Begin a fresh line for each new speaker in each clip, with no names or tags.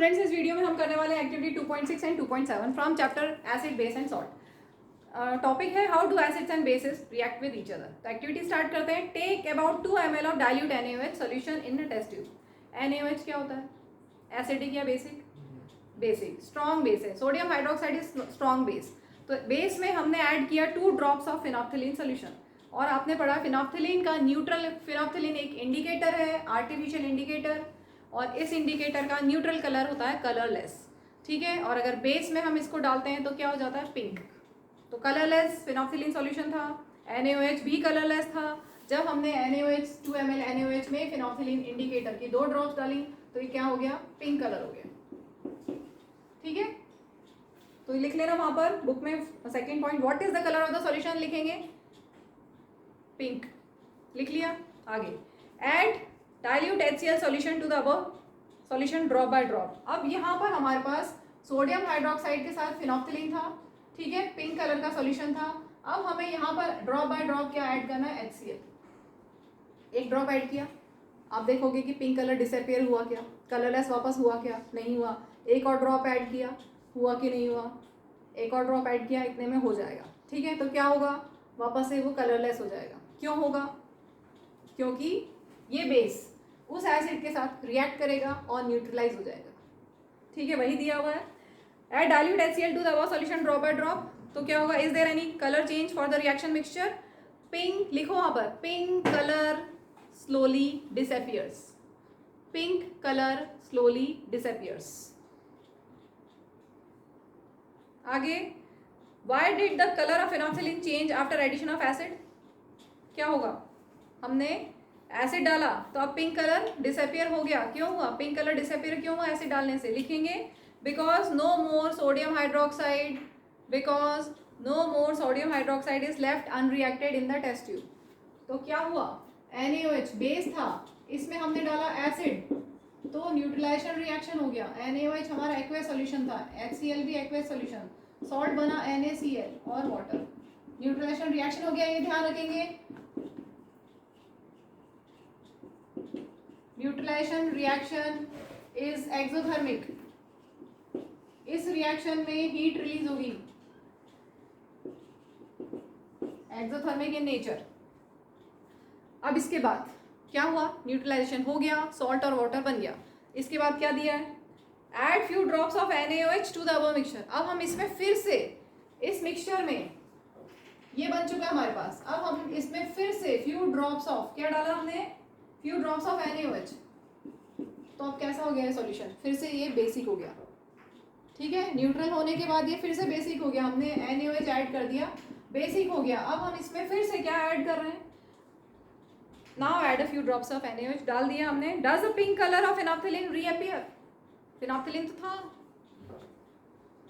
Students, इस video में हम करने वाले हैं activity 2.6 and 2.7 from chapter acid base and salt. Topic है how do acids and bases react with each other. तो एक्टिविटी स्टार्ट करते हैं। Take about 2 ml of dilute NaOH solution in a test tube. NaOH क्या होता है? Acidic या basic? Basic. Strong base है। Sodium hydroxide is strong base. तो base में हमने ऐड किया 2 ड्रॉप्स ऑफ फिनोप्थिलीन सोल्यूशन। और आपने पढ़ा फिनोप्थिलीन का न्यूट्रल, फिनोप्थिलीन एक इंडिकेटर है, आर्टिफिशियल इंडिकेटर, और इस इंडिकेटर का न्यूट्रल कलर होता है कलरलेस। ठीक है। और अगर बेस में हम इसको डालते हैं तो क्या हो जाता है? पिंक। तो कलरलेस फिनोप्थिलीन सॉल्यूशन था। NaOH भी कलरलेस था। जब हमने NaOH 2 ml NaOH में फिनोप्थिलीन इंडिकेटर की 2 ड्रॉप्स डाली तो ये क्या हो गया? पिंक कलर हो गया। ठीक है। तो लिख लेना वहां पर बुक में second point, what is the colour of the solution लिखेंगे? पिंक। लिख लिया। आगे add dilute HCl solution to the above solution drop by drop. अब यहाँ पर हमारे पास सोडियम हाइड्रोक्साइड के साथ फिनोप्थिलीन था। ठीक है। पिंक कलर का सॉल्यूशन था। अब हमें यहाँ पर ड्रॉप बाय ड्रॉप क्या ऐड करना है? HCl। एक ड्रॉप ऐड किया, आप देखोगे कि पिंक कलर डिसअपियर हुआ क्या? कलरलेस वापस हुआ क्या? नहीं हुआ। एक और ड्रॉप ऐड किया, हुआ कि नहीं हुआ? एक और ड्रॉप ऐड किया, इतने में हो जाएगा। ठीक है। तो क्या होगा? वापस से वो कलरलेस हो जाएगा। क्यों होगा? क्योंकि ये बेस उस एसिड के साथ रिएक्ट करेगा और न्यूट्रलाइज हो जाएगा। ठीक है। वही दिया हुआ है। Add dilute HCl to the above solution drop by drop. तो क्या होगा? Is there any colour change for the reaction mixture? Pink लिखो वहां पर। Pink colour slowly disappears. Pink colour slowly disappears. आगे, why did the colour of phenolphthalein change after addition of acid? क्या होगा? हमने एसिड डाला तो अब पिंक कलर डिसअपियर हो गया। क्यों हुआ? पिंक कलर डिसअपियर क्यों हुआ एसिड डालने से? लिखेंगे because no more sodium hydroxide, because no more sodium hydroxide is left unreacted in the test tube. तो क्या हुआ? NaOH बेस था, इसमें हमने डाला एसिड, तो न्यूट्रलाइजेशन रिएक्शन हो गया। NaOH हमारा एक्वेस सॉल्यूशन था, HCl भी एक्वेस सॉल्यूशन, सॉल्ट बना NaCl और वाटर, न्यूट्रलाइजेशन रिएक्शन हो गया। ये ध्यान रखेंगे। Neutralisation reaction is exothermic. इस रिएक्शन में हीट रिलीज होगी, एक्सोथर्मिक इन नेचर। अब इसके बाद क्या हुआ? न्यूट्रलाइजेशन हो गया, सॉल्ट और वाटर बन गया। इसके बाद क्या दिया है? Add few drops of NaOH to the above mixture. अब हम इसमें फिर से इस मिक्सचर में, ये बन चुका है हमारे पास, अब हम इसमें फिर से फ्यू ड्रॉप्स ऑफ, क्या डाला हमने? Few drops of NaOH। तो अब कैसा हो गया है सॉल्यूशन? फिर से ये बेसिक हो गया। ठीक है। न्यूट्रल होने के बाद ये फिर से बेसिक हो गया। हमने NaOH ऐड कर दिया, बेसिक हो गया। अब हम इसमें फिर से क्या ऐड कर रहे हैं? Now add a few drops of NaOH। डाल दिया हमने। Does the pink colour of phenolphthalein reappear? Phenolphthalein तो था।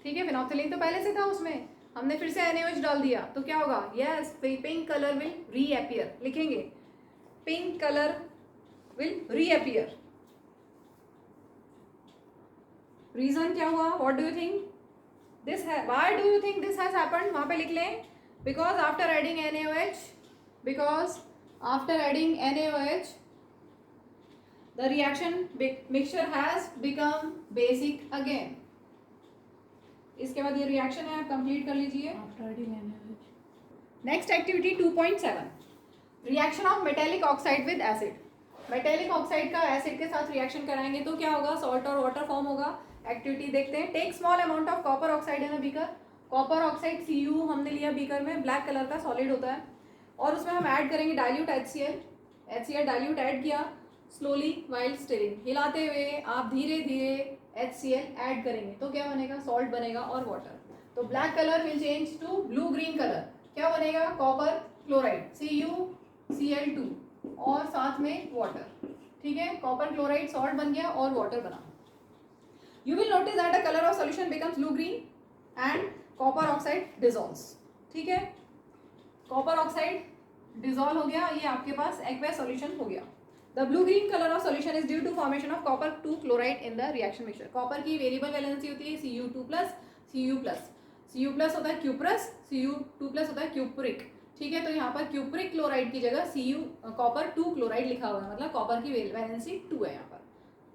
ठीक है। फिनोप्थिलीन तो पहले से था उसमें, हमने फिर से NaOH डाल दिया तो क्या होगा? Yes, pink colour will reappear. लिखेंगे pink colour will reappear. Reason क्या हुआ? What do you think this है? Why do you think this has happened? वहां पे लिख लें because after adding NaOH, because after adding NaOH the reaction mixture has become basic again। इसके बाद ये रिएक्शन है, आप कंप्लीट कर लीजिए। Next activity 2.7, reaction of metallic oxide with acid. Metallic oxide का एसिड के साथ रिएक्शन कराएंगे तो क्या होगा? सॉल्ट और वाटर फॉर्म होगा। एक्टिविटी देखते हैं। Take small amount of copper oxide in a beaker. Copper oxide Cu हमने लिया बीकर में, ब्लैक कलर का सॉलिड होता है, और उसमें हम ऐड करेंगे डाइल्यूट HCl डाइल्यूट ऐड किया स्लोली वाइल स्टिरिंग। हिलाते हुए आप धीरे धीरे HCl ऐड करेंगे तो क्या बनेगा? सॉल्ट बनेगा और वाटर। तो black colour will change to blue green colour. क्या बनेगा? कॉपर क्लोराइड CuCl2 और साथ में वाटर। ठीक है। कॉपर क्लोराइड सॉल्ट बन गया और वाटर बना। You will notice that the colour of solution becomes blue green and copper oxide dissolves. ठीक है। कॉपर ऑक्साइड डिसॉल्व हो गया, ये आपके पास एक्वेस सॉल्यूशन हो गया। The blue green color of solution is due to formation of copper 2 chloride in the reaction mixture। Copper की variable valency होती है Cu2+, Cu+ होता है क्यूप्रस, Cu2+ होता है क्यूप्रिक। ठीक है। तो यहाँ पर क्यूप्रिक क्लोराइड की जगह कॉपर 2 क्लोराइड लिखा हुआ है, मतलब कॉपर की वैलेंसी 2 है यहाँ पर।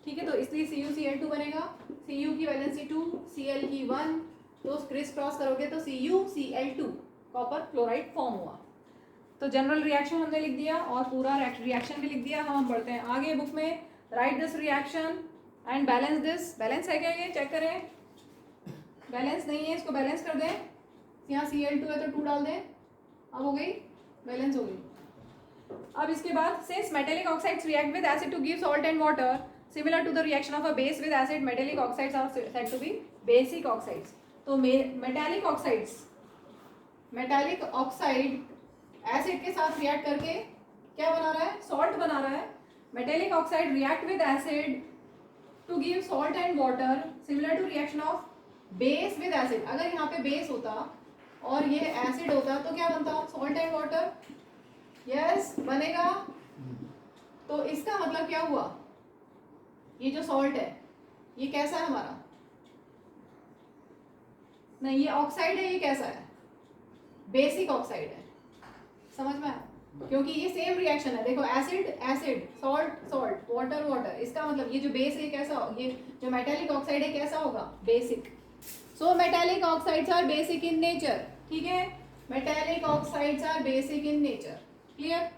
ठीक है, तो इसलिए CuCl2 बनेगा, Cu की वैलेंसी 2, Cl की 1, तो क्रिस क्रॉस करोगे तो CuCl2 कॉपर क्लोराइड फॉर्म हुआ। तो जनरल रिएक्शन हमने लिख दिया और पूरा रिएक्शन भी लिख दिया। हम बढ़ते हैं आगे बुक में। Right this reaction and balance this. Balance है क्या, ये चेक करें। बैलेंस नहीं है, इसको बैलेंस कर दें। यहाँ Cl2 है तो 2 डाल दें, अब हो गई बैलेंस हो गई। अब इसके बाद since metallic oxides react with acid to give salt and water similar to the reaction of a base with acid, metallic oxides are said to be basic oxides. तो मेटेलिक ऑक्साइड एसिड के साथ react करके क्या बना रहा है, salt बना रहा है। Metallic oxide react with acid to give salt and water similar to reaction of base with acid. अगर यहाँ पे बेस होता और ये एसिड होता तो क्या बनता, सॉल्ट एंड वाटर। यस बनेगा। तो इसका मतलब क्या हुआ, ये जो सॉल्ट है ये कैसा है हमारा, नहीं ये ऑक्साइड है, ये कैसा है, बेसिक ऑक्साइड है। समझ में आया, क्योंकि ये सेम रिएक्शन है। देखो acid acid, salt salt, water water, इसका मतलब ये जो बेस है कैसा, ये जो मेटेलिक ऑक्साइड है कैसा होगा, basic. So metallic oxides are basic in nature. ठीक है, metallic oxides are basic in nature. Clear.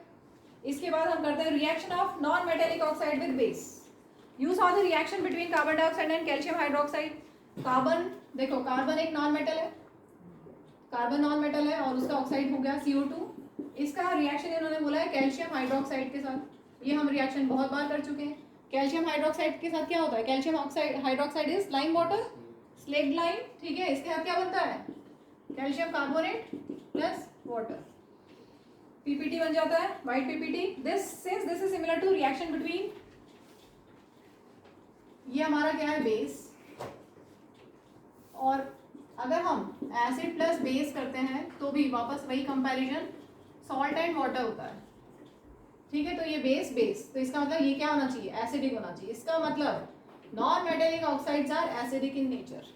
इसके बाद हम करते हैं reaction of non metallic oxide with base. You saw the reaction between carbon dioxide and calcium hydroxide. Carbon, देखो carbon एक non metal है, कार्बन नॉन मेटल है और उसका ऑक्साइड हो गया CO2। इसका रिएक्शन इन्होंने बोला है कैल्शियम हाइड्रोक्साइड के साथ। ये हम रिएक्शन बहुत बार कर चुके हैं। कैल्शियम हाइड्रोक्साइड के साथ क्या होता है, calcium oxide hydroxide is lime water, slaked lime. ठीक है, इसके साथ क्या बनता है, calcium carbonate plus water, PPT बन जाता है, white PPT। Since this is similar to reaction between, ये हमारा क्या है बेस, और अगर हम एसिड प्लस बेस करते हैं तो भी वापस वही कंपैरिजन, सॉल्ट एंड वाटर होता है। ठीक है, तो ये बेस बेस, तो इसका मतलब ये क्या होना चाहिए, एसिडिक होना चाहिए। इसका मतलब non metallic oxides are acidic in nature.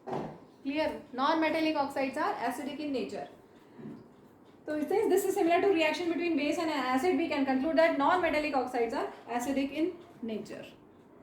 Clear, non metallic oxides are acidic in nature. So since this is similar to reaction between base and acid, we can conclude that non-metallic oxides are acidic in nature.